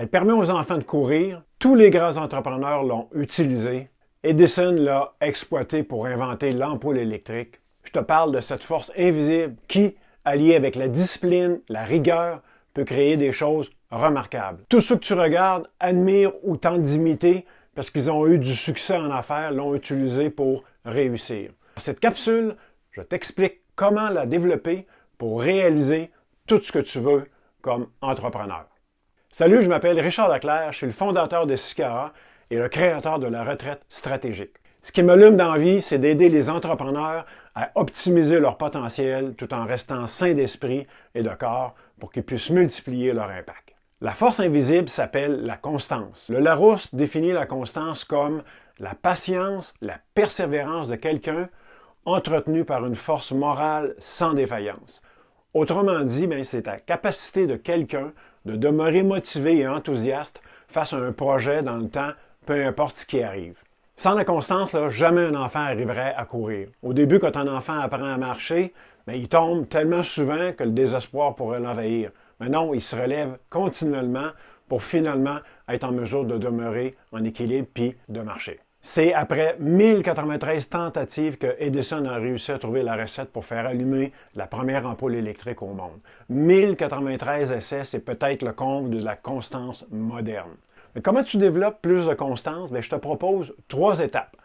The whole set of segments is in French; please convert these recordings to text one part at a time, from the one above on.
Elle permet aux enfants de courir. Tous les grands entrepreneurs l'ont utilisée. Edison l'a exploitée pour inventer l'ampoule électrique. Je te parle de cette force invisible qui, alliée avec la discipline, la rigueur, peut créer des choses remarquables. Tous ceux que tu regardes admirent ou tentent d'imiter parce qu'ils ont eu du succès en affaires, l'ont utilisée pour réussir. Dans cette capsule, je t'explique comment la développer pour réaliser tout ce que tu veux comme entrepreneur. Salut, je m'appelle Richard Leclerc, je suis le fondateur de Sicara et le créateur de la retraite stratégique. Ce qui m'allume dans la vie, c'est d'aider les entrepreneurs à optimiser leur potentiel tout en restant sains d'esprit et de corps pour qu'ils puissent multiplier leur impact. La force invisible s'appelle la constance. Le Larousse définit la constance comme la patience, la persévérance de quelqu'un entretenu par une force morale sans défaillance. Autrement dit, c'est la capacité de quelqu'un de demeurer motivé et enthousiaste face à un projet dans le temps, peu importe ce qui arrive. Sans la constance, jamais un enfant arriverait à courir. Au début, quand un enfant apprend à marcher, il tombe tellement souvent que le désespoir pourrait l'envahir. Mais non, il se relève continuellement pour finalement être en mesure de demeurer en équilibre puis de marcher. C'est après 1093 tentatives que Edison a réussi à trouver la recette pour faire allumer la première ampoule électrique au monde. 1093 essais, c'est peut-être le comble de la constance moderne. Mais comment tu développes plus de constance? Je te propose 3 étapes.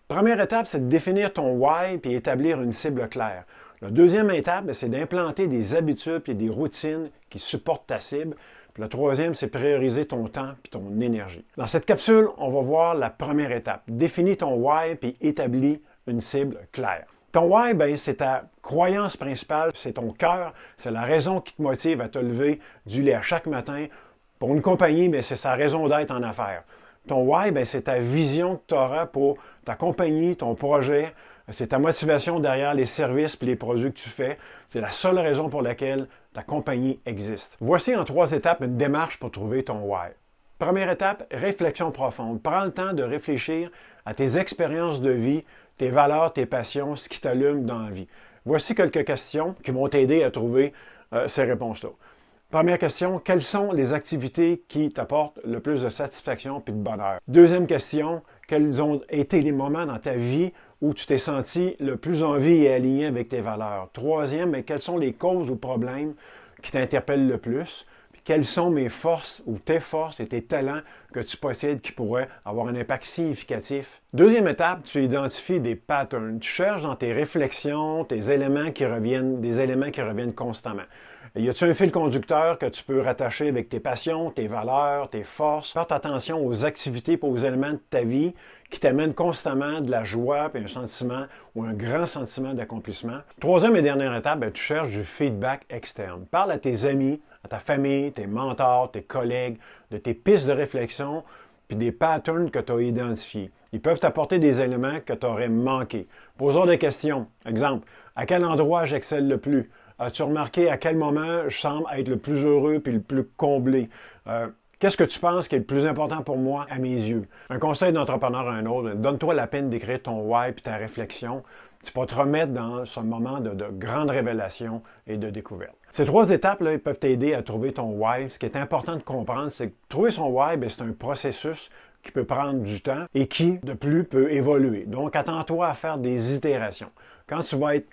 Première étape, c'est de définir ton why puis établir une cible claire. La deuxième étape, c'est d'implanter des habitudes et des routines qui supportent ta cible. Puis la troisième, c'est prioriser ton temps et ton énergie. Dans cette capsule, on va voir la première étape. Définis ton why puis établis une cible claire. Ton why, c'est ta croyance principale, c'est ton cœur, c'est la raison qui te motive à te lever du lit à chaque matin. Pour une compagnie, c'est sa raison d'être en affaires. Ton why, c'est ta vision que tu auras pour ta compagnie, ton projet. C'est ta motivation derrière les services et les produits que tu fais. C'est la seule raison pour laquelle ta compagnie existe. Voici en 3 étapes une démarche pour trouver ton why. Première étape, réflexion profonde. Prends le temps de réfléchir à tes expériences de vie, tes valeurs, tes passions, ce qui t'allume dans la vie. Voici quelques questions qui vont t'aider à trouver ces réponses-là. Première question, quelles sont les activités qui t'apportent le plus de satisfaction et de bonheur? Deuxième question, quels ont été les moments dans ta vie où tu t'es senti le plus en vie et aligné avec tes valeurs? Troisième, quelles sont les causes ou problèmes qui t'interpellent le plus? Puis quelles sont mes forces ou tes forces et tes talents que tu possèdes qui pourraient avoir un impact significatif? Deuxième étape, tu identifies des patterns. Tu cherches dans tes réflexions, des éléments qui reviennent constamment. Y a-t-il un fil conducteur que tu peux rattacher avec tes passions, tes valeurs, tes forces? Porte attention aux activités et aux éléments de ta vie qui t'amènent constamment de la joie, puis un sentiment ou un grand sentiment d'accomplissement. Troisième et dernière étape, tu cherches du feedback externe. Parle à tes amis, à ta famille, tes mentors, tes collègues, de tes pistes de réflexion, puis des patterns que tu as identifiés. Ils peuvent t'apporter des éléments que tu aurais manqués. Posons des questions. Exemple, à quel endroit j'excelle le plus? As-tu remarqué à quel moment je semble être le plus heureux puis le plus comblé? Qu'est-ce que tu penses qui est le plus important pour moi à mes yeux? Un conseil d'entrepreneur à un autre, donne-toi la peine d'écrire ton why et ta réflexion. Tu peux te remettre dans ce moment de grande révélation et de découverte. Ces 3 étapes-là, ils peuvent t'aider à trouver ton why. Ce qui est important de comprendre, c'est que trouver son why, c'est un processus qui peut prendre du temps et qui, de plus, peut évoluer. Donc, attends-toi à faire des itérations. Quand tu vas être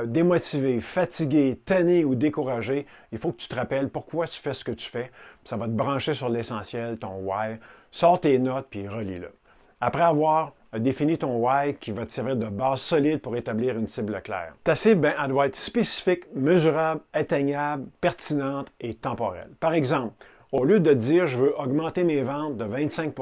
démotivé, fatigué, tanné ou découragé, il faut que tu te rappelles pourquoi tu fais ce que tu fais. Ça va te brancher sur l'essentiel, ton why. Sors tes notes puis relis-le. Après avoir défini ton why qui va te servir de base solide pour établir une cible claire. Ta cible, elle doit être spécifique, mesurable, atteignable, pertinente et temporelle. Par exemple, au lieu de dire « je veux augmenter mes ventes de 25 »,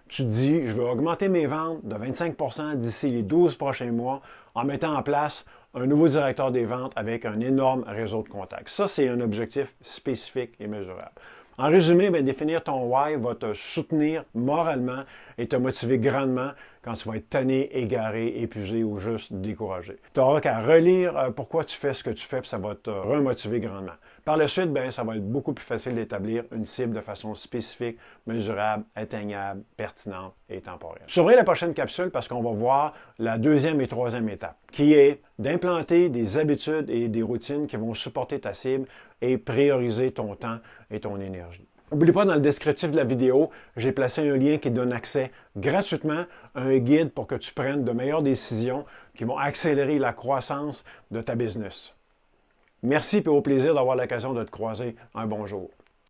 tu dis « je veux augmenter mes ventes de 25 % d'ici les 12 prochains mois en mettant en place un nouveau directeur des ventes avec un énorme réseau de contacts. » Ça, c'est un objectif spécifique et mesurable. En résumé, définir ton why va te soutenir moralement et te motiver grandement quand tu vas être tanné, égaré, épuisé ou juste découragé. Tu n'auras qu'à relire pourquoi tu fais ce que tu fais, puis ça va te remotiver grandement. Par la suite, ça va être beaucoup plus facile d'établir une cible de façon spécifique, mesurable, atteignable, pertinente et temporelle. Surveille la prochaine capsule parce qu'on va voir la deuxième et troisième étape, qui est d'implanter des habitudes et des routines qui vont supporter ta cible et prioriser ton temps et ton énergie. N'oublie pas, dans le descriptif de la vidéo, j'ai placé un lien qui donne accès gratuitement à un guide pour que tu prennes de meilleures décisions qui vont accélérer la croissance de ta business. Merci et au plaisir d'avoir l'occasion de te croiser un bon jour.